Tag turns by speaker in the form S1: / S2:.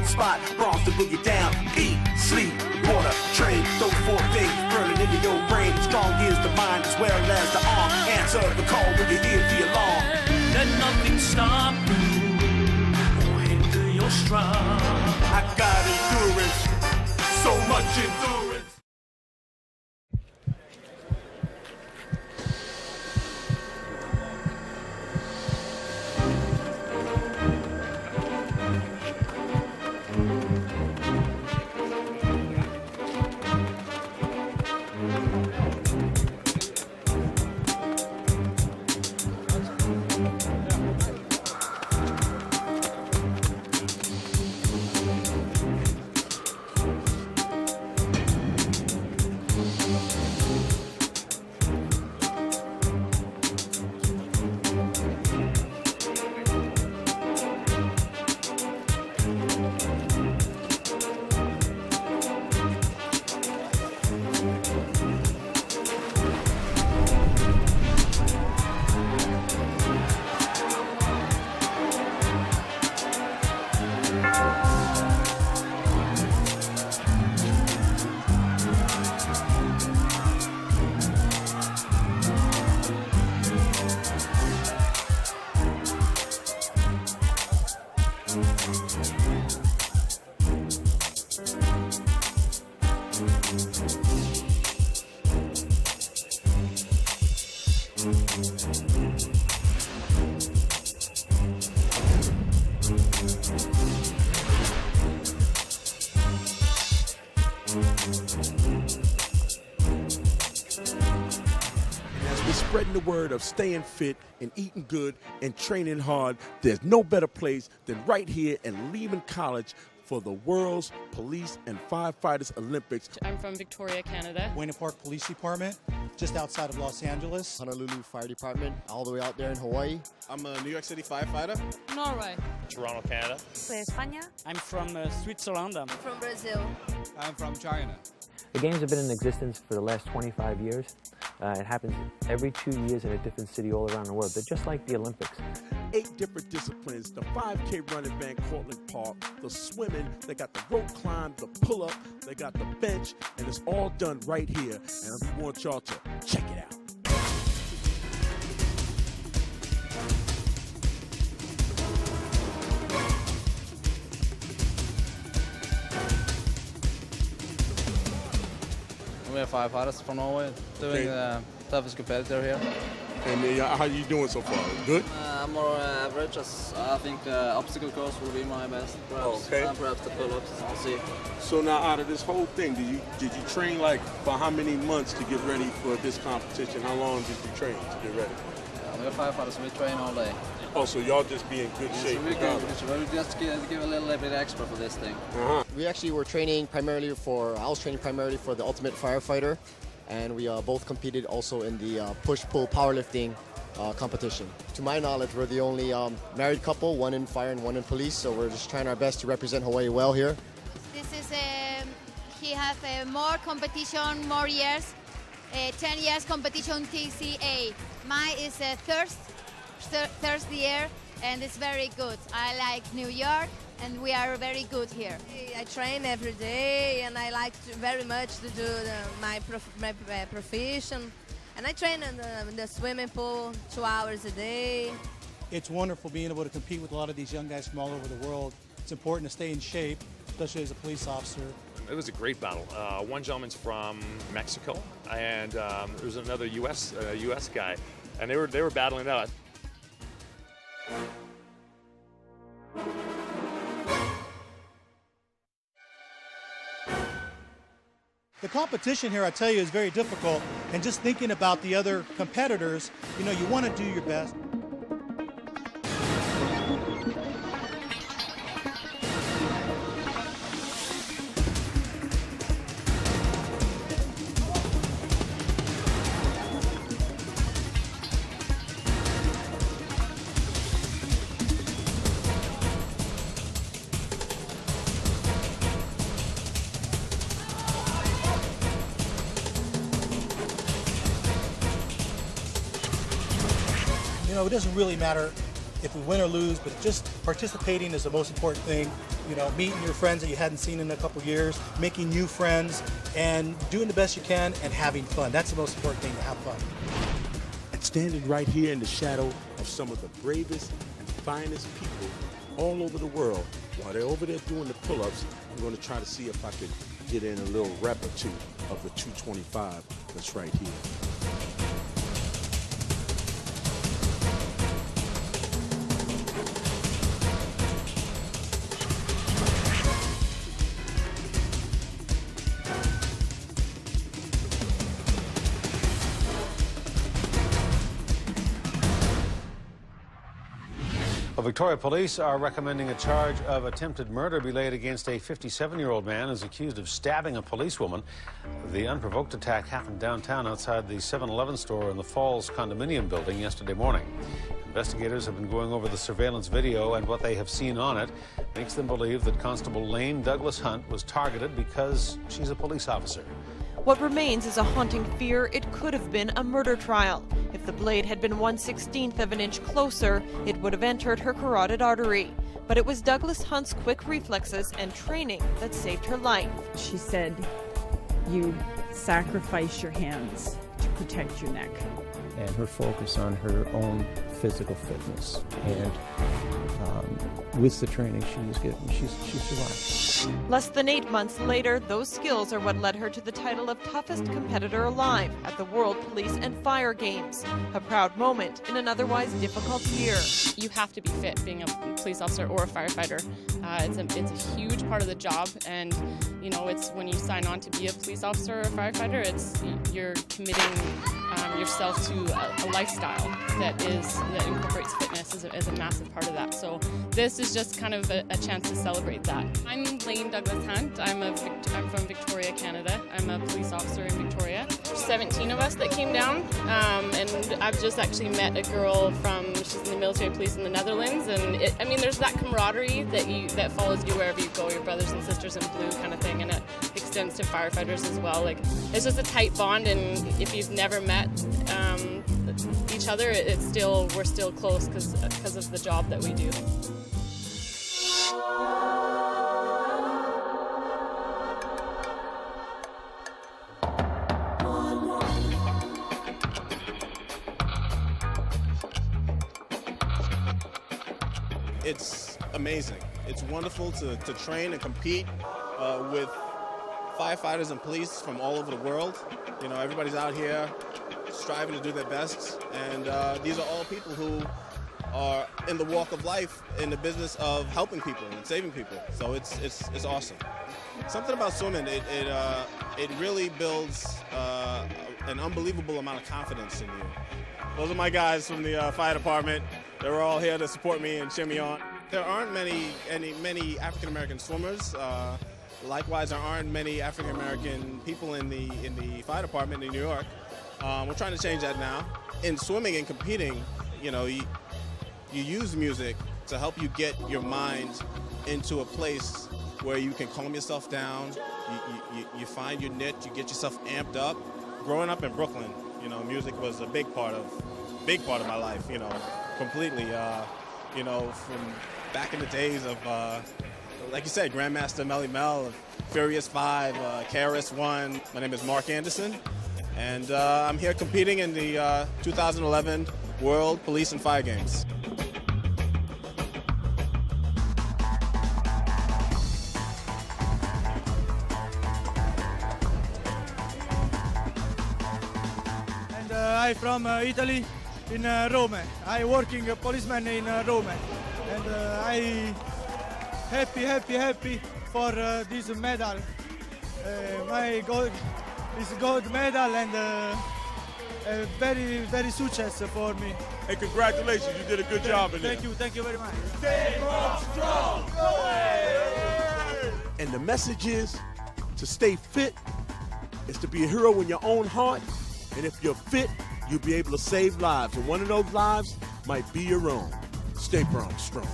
S1: spot, Bronx to boogie down. Eat, sleep, water, train, those four things burning into your brain. Strong is the mind as well as the arm. Answer the call when you hear the alarm.
S2: Let nothing stop you or hinder your stride.
S1: I got endurance, so much endurance.
S3: Spreading the word of staying fit and eating good and training hard, there's no better place than right here in Lehman College for the World's Police and Firefighters Olympics.
S4: I'm from Victoria, Canada.
S5: Wayne Park Police Department, just outside of Los Angeles.
S6: Honolulu Fire Department, all the way out there in Hawaii.
S7: I'm a New York City firefighter.
S4: Norway.
S8: Toronto, Canada.
S9: España.
S10: I'm from Switzerland.
S9: I'm from Brazil.
S7: I'm from China.
S11: The games have been in existence for the last 25 years. It happens every 2 years in a different city all around the world. They're just like the Olympics.
S3: 8 different disciplines, the 5K running van Cortland Park, the swimming, they got the rope climb, the pull-up, they got the bench, and it's all done right here. And we want y'all to check it out.
S7: We're firefighters from Norway, doing the toughest competitor here.
S3: And how you doing so far? Good?
S7: I'm more average, as I think the obstacle course will be my best, perhaps, and perhaps the pull-ups, we'll see.
S3: So now out of this whole thing, did you train like for how many months to get ready for this competition? How long did you train to get ready?
S7: We're firefighters, we train all day.
S3: Oh, so y'all just be in good shape?
S7: We just give a little bit extra for this thing.
S6: We actually were training primarily for, I was training primarily for the Ultimate Firefighter, and we both competed also in the push-pull powerlifting competition. To my knowledge, we're the only married couple, one in fire and one in police, so we're just trying our best to represent Hawaii well here.
S9: This is, he has more competition, more years, 10 years competition TCA. Mine is third year, and it's very good. I like New York, and we are very good here.
S12: I train every day, and I like very much to do my profession. And I train in the swimming pool 2 hours a day.
S5: It's wonderful being able to compete with a lot of these young guys from all over the world. It's important to stay in shape, especially as a police officer.
S8: It was a great battle. One gentleman's from Mexico, and there was another U.S. Guy, and they were battling it out.
S5: The competition here, I tell you, is very difficult. And just thinking about the other competitors, you know, you want to do your best. You know, it doesn't really matter if we win or lose, but just participating is the most important thing. you know, meeting your friends that you hadn't seen in a couple years, making new friends, and doing the best you can and having fun. That's the most important thing, to have fun.
S3: And standing right here in the shadow of some of the bravest and finest people all over the world, while they're over there doing the pull-ups, I'm going to try to see if I can get in a little rep or two of the 225 that's right here.
S13: Well, Victoria police are recommending a charge of attempted murder be laid against a 57-year-old man who's accused of stabbing a policewoman. The unprovoked attack happened downtown outside the 7-Eleven store in the Falls condominium building yesterday morning. Investigators have been going over the surveillance video, and what they have seen on it makes them believe that Constable Lane Douglas Hunt was targeted because she's a police officer.
S14: What remains is a haunting fear it could have been a murder trial. If the blade had been 1/16th of an inch closer, it would have entered her carotid artery. But it was Douglas Hunt's quick reflexes and training that saved her life.
S15: She said, you sacrifice your hands to protect your neck.
S16: And her focus on her own physical fitness. And with the training she was given, she survived.
S14: Less than 8 months later, those skills are what led her to the title of toughest competitor alive at the World Police and Fire Games. A proud moment in an otherwise difficult year.
S4: You have to be fit being a police officer or a firefighter. It's a huge part of the job, and you know, it's when you sign on to be a police officer or a firefighter, you're committing yourself to a lifestyle that incorporates fitness as a massive part of that. So this is just kind of a chance to celebrate that. I'm Lane Douglas Hunt. I'm from Victoria, Canada. I'm a police officer in Victoria. There's 17 of us that came down, and I've just actually met a girl she's in the military police in the Netherlands, and there's that camaraderie that follows you wherever you go, your brothers and sisters in blue kind of thing, and it extends to firefighters as well. Like, it's just a tight bond, and if you've never met each other, we're still close because of the job that we do.
S17: It's amazing. It's wonderful to train and compete with firefighters and police from all over the world. You know, everybody's out here striving to do their best, and these are all people who are in the walk of life, in the business of helping people and saving people. So it's awesome. Something about swimming, it really builds an unbelievable amount of confidence in you. Those are my guys from the fire department. They were all here to support me and cheer me on. There aren't many African-American swimmers. Likewise, there aren't many African-American people in the fire department in New York. We're trying to change that now. In swimming and competing, you know, you use music to help you get your mind into a place where you can calm yourself down. You find your niche, you get yourself amped up. Growing up in Brooklyn, you know, music was a big part of my life. You know, completely. You know, from back in the days of, like you said, Grandmaster Mele-Mel, Furious 5, KRS-One. My name is Mark Anderson, and I'm here competing in the 2011 World Police and Fire Games.
S18: I'm from Italy, in Rome. I working a policeman in Rome, and I happy for this medal. My gold is gold medal, and very success for me.
S3: Hey, congratulations! You did a good job in there.
S18: Thank you very much.
S3: Stay strong. Go ahead. And the message is to stay fit. Is to be a hero in your own heart. And if you're fit, you'll be able to save lives. And one of those lives might be your own. Stay BRONX strong.